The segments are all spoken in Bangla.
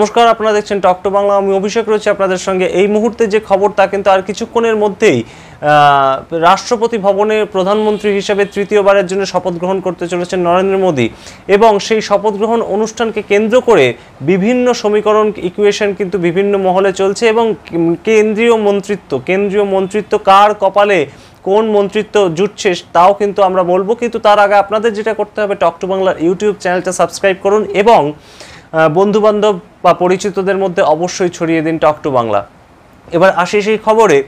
নমস্কার, আপনারা দেখছেন টক টু বাংলা। আমি অভিষেক রয়েছে আপনাদের সঙ্গে। এই মুহূর্তে যে খবর তা কিন্তু আর কিছুক্ষণের মধ্যেই রাষ্ট্রপতি ভবনে প্রধানমন্ত্রী হিসেবে তৃতীয়বারের জন্য শপথ গ্রহণ করতে চলেছেন নরেন্দ্র মোদী, এবং সেই শপথ গ্রহণ অনুষ্ঠানকে কেন্দ্র করে বিভিন্ন সমীকরণ ইকুয়েশন কিন্তু বিভিন্ন মহলে চলছে, এবং কেন্দ্রীয় মন্ত্রিত্ব কার কপালে কোন মন্ত্রিত্ব জুটছে তাও কিন্তু আমরা বলবো। কিন্তু তার আগে আপনাদের যেটা করতে হবে, টক টু বাংলার ইউটিউব চ্যানেলটা সাবস্ক্রাইব করুন এবং বন্ধুবান্ধব বা পরিচিতদের মধ্যে অবশ্যই ছড়িয়ে দিন টক টু বাংলা। এবার আসি সেই খবরে।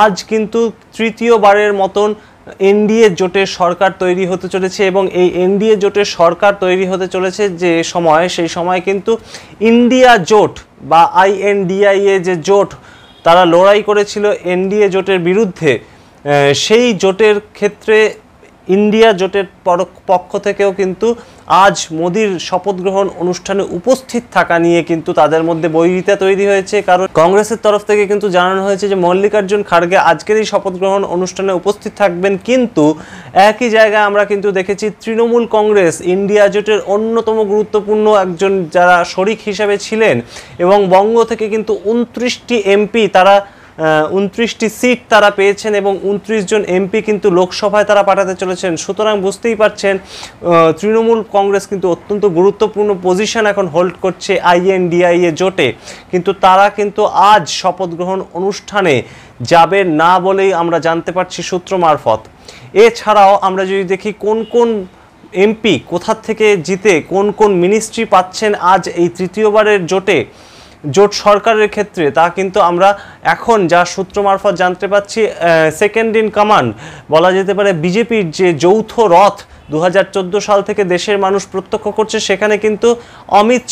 আজ কিন্তু তৃতীয়বারের মতন এনডিএ জোটের সরকার তৈরি হতে চলেছে, এবং এই এনডিএ জোটের সরকার তৈরি হতে চলেছে যে সময়, সেই সময় কিন্তু ইন্ডিয়া জোট বা INDIA যে জোট, তারা লড়াই করেছিল এনডিএ জোটের বিরুদ্ধে। সেই জোটের ক্ষেত্রে ইন্ডিয়া জোটের পক্ষ থেকেও কিন্তু আজ মোদির শপথ গ্রহণ অনুষ্ঠানে উপস্থিত থাকা নিয়ে কিন্তু তাদের মধ্যে বৈরিতা তৈরি হয়েছে। কারণ কংগ্রেসের তরফ থেকে কিন্তু জানানো হয়েছে যে মল্লিকার্জুন খাড়গে আজকের এই শপথ গ্রহণ অনুষ্ঠানে উপস্থিত থাকবেন, কিন্তু একই জায়গায় আমরা কিন্তু দেখেছি তৃণমূল কংগ্রেস ইন্ডিয়া জোটের অন্যতম গুরুত্বপূর্ণ একজন যারা শরিক হিসাবে ছিলেন, এবং বঙ্গ থেকে কিন্তু 29টি এমপি তারা 29টি সিট তারা পেয়েছেন, এবং 29 জন এমপি কিন্তু লোকসভায় তারা পাঠাতে চলেছেন। সুতরাং বুঝতেই পারছেন তৃণমূল কংগ্রেস কিন্তু অত্যন্ত গুরুত্বপূর্ণ পজিশন এখন হোল্ড করছে INDIA জোটে, কিন্তু তারা কিন্তু আজ শপথ গ্রহণ অনুষ্ঠানে যাবে না বলেই আমরা জানতে পারছি সূত্র মারফত। এছাড়াও আমরা যদি দেখি কোন কোন এমপি কোথা থেকে জিতে কোন কোন মিনিস্ট্রি পাচ্ছেন আজ এই তৃতীয়বারের জোট সরকারের ক্ষেত্রে, তা কিন্তু আমরা এখন যা সূত্র মারফত জানতে পাচ্ছি। সেকেন্ড ইন কমান্ড বলা যেতে পারে বিজেপির যে যৌথ রথ 2014 সাল থেকে দেশের মানুষ প্রত্যক্ষ করছে, সেখানে কিন্তু অমিত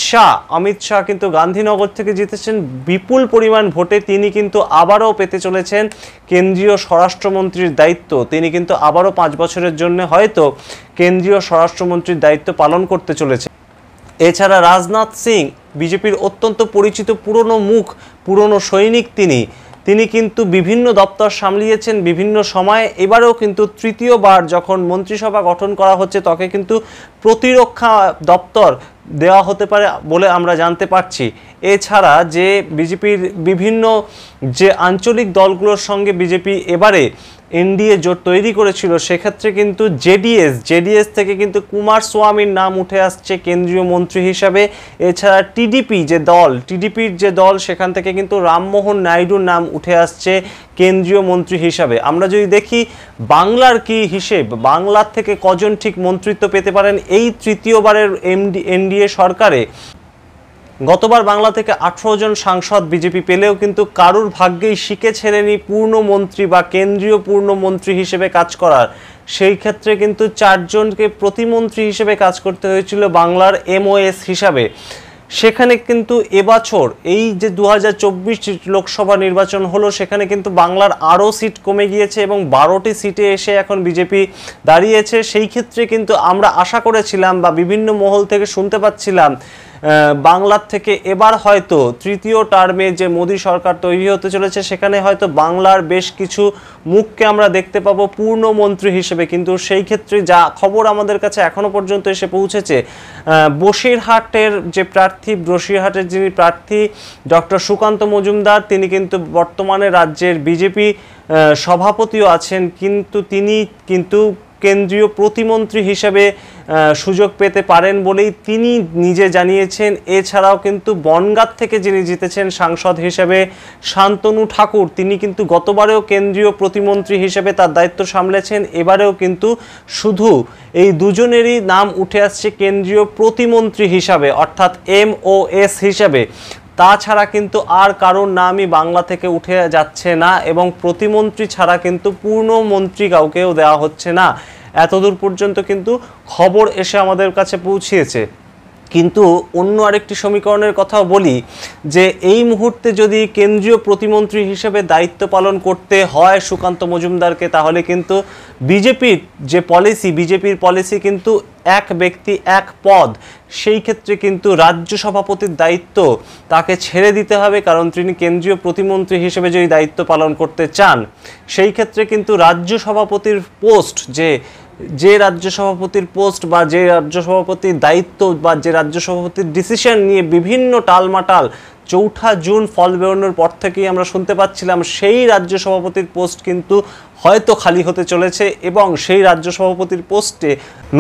শাহ কিন্তু গান্ধীনগর থেকে জিতেছেন বিপুল পরিমাণ ভোটে। তিনি কিন্তু আবারও পেতে চলেছেন কেন্দ্রীয় স্বরাষ্ট্রমন্ত্রীর দায়িত্ব। তিনি কিন্তু আবারও 5 বছরের জন্য হয়তো কেন্দ্রীয় স্বরাষ্ট্রমন্ত্রীর দায়িত্ব পালন করতে চলেছে। এছাড়া রাজনাথ সিং বিজেপির অত্যন্ত পরিচিত পুরনো মুখ, পুরনো সৈনিক, তিনি কিন্তু বিভিন্ন দপ্তর সামলিয়েছেন বিভিন্ন সময়ে। এবারেও কিন্তু তৃতীয়বার যখন মন্ত্রিসভা গঠন করা হচ্ছে, তাকে কিন্তু প্রতিরক্ষা দপ্তর দেওয়া হতে পারে বলে আমরা জানতে পারছি। এছাড়া যে বিজেপির বিভিন্ন যে আঞ্চলিক দলগুলোর সঙ্গে বিজেপি এবারে এনডিএ জোট তৈরি করেছিল, সেক্ষেত্রে কিন্তু জেডিএস থেকে কিন্তু কুমারস্বামীর নাম উঠে আসছে কেন্দ্রীয় মন্ত্রী হিসাবে। এছাড়া টিডিপির যে দল সেখান থেকে কিন্তু রামমোহন নাইডুর নাম উঠে আসছে কেন্দ্রীয় মন্ত্রী হিসাবে। আমরা যদি দেখি বাংলার কি হিসেব, বাংলার থেকে কজন ঠিক মন্ত্রিত্ব পেতে পারেন এই তৃতীয়বারের এনডিএ সরকারে। গতবার বাংলা থেকে 18 জন সাংসদ বিজেপি পেলেও কিন্তু কারুর ভাগ্যেই শিকে ছেড়েনি পূর্ণমন্ত্রী বা কেন্দ্রীয় পূর্ণমন্ত্রী হিসেবে কাজ করার। সেই ক্ষেত্রে কিন্তু 4 জনকে প্রতিমন্ত্রী হিসেবে কাজ করতে হয়েছিল বাংলার MOS হিসাবে। সেখানে কিন্তু এবছর এই যে 2024 লোকসভা নির্বাচন হলো, সেখানে কিন্তু বাংলার আরও সিট কমে গিয়েছে এবং 12টি সিটে এসে এখন বিজেপি দাঁড়িয়েছে। সেই ক্ষেত্রে কিন্তু আমরা আশা করেছিলাম বা বিভিন্ন মহল থেকে শুনতে পাচ্ছিলাম বাংলার থেকে এবার হয়তো তৃতীয় টার্মে যে মোদী সরকার তৈরি হতে চলেছে, সেখানে হয়তো বাংলার বেশ কিছু মুখকে আমরা দেখতে পাবো পূর্ণমন্ত্রী হিসেবে। কিন্তু সেই ক্ষেত্রে যা খবর আমাদের কাছে এখনো পর্যন্ত এসে পৌঁছেছে, বসিরহাটের যিনি প্রার্থী ডক্টর সুকান্ত মজুমদার, তিনি কিন্তু বর্তমানে রাজ্যের বিজেপি সভাপতিও আছেন, কিন্তু তিনি কিন্তু কেন্দ্রীয় প্রতিমন্ত্রী হিসেবে সুযোগ পেতে পারেন বলেই তিনি নিজে জানিয়েছেন। এছাড়াও কিন্তু বনগাঁ থেকে যিনি জিতেছেন সাংসদ হিসেবে শান্তনু ঠাকুর, তিনি কিন্তু গতবারেও কেন্দ্রীয় প্রতিমন্ত্রী হিসেবে তার দায়িত্ব সামলেছেন। এবারেও কিন্তু শুধু এই দুজনেরই নাম উঠে আসছে কেন্দ্রীয় প্রতিমন্ত্রী হিসাবে, অর্থাৎ MOS হিসাবে। তাছাড়া কিন্তু আর কারোর নামই বাংলা থেকে উঠে যাচ্ছে না, এবং প্রতিমন্ত্রী ছাড়া কিন্তু পূর্ণমন্ত্রী কাউকেও দেওয়া হচ্ছে না। এতদূর পর্যন্ত কিন্তু খবর এসে আমাদের কাছে পৌঁছিয়েছে। কিন্তু অন্য আরেকটি সমীকরণের কথাও বলি, যে এই মুহূর্তে যদি কেন্দ্রীয় প্রতিমন্ত্রী হিসেবে দায়িত্ব পালন করতে হয় সুকান্ত মজুমদারকে, তাহলে কিন্তু বিজেপির পলিসি কিন্তু এক ব্যক্তি এক পদ, সেই ক্ষেত্রে কিন্তু রাজ্য সভাপতির দায়িত্ব তাকে ছেড়ে দিতে হবে। কারণ তিনি কেন্দ্রীয় প্রতিমন্ত্রী হিসেবে যদি দায়িত্ব পালন করতে চান, সেই ক্ষেত্রে কিন্তু রাজ্য সভাপতির পোস্ট যে যে রাজ্য সভাপতির পোস্ট বা যে রাজ্য সভাপতির দায়িত্ব বা যে রাজ্য সভাপতির ডিসিশন নিয়ে বিভিন্ন টালমাটাল ৪ঠা জুন ফল বেরোনোর পর থেকেই আমরা শুনতে পাচ্ছিলাম, সেই রাজ্য সভাপতির পোস্ট কিন্তু হয়তো খালি হতে চলেছে এবং সেই রাজ্য সভাপতির পোস্টে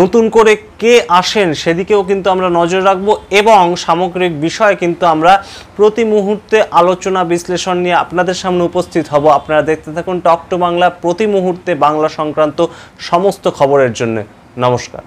নতুন করে কে আসেন সেদিকেও কিন্তু আমরা নজর রাখবো এবং সামগ্রিক বিষয়ে কিন্তু আমরা প্রতি মুহূর্তে আলোচনা বিশ্লেষণ নিয়ে আপনাদের সামনে উপস্থিত হব। আপনারা দেখতে থাকুন টক টু বাংলা, প্রতি মুহূর্তে বাংলা সংক্রান্ত সমস্ত খবরের জন্য। নমস্কার।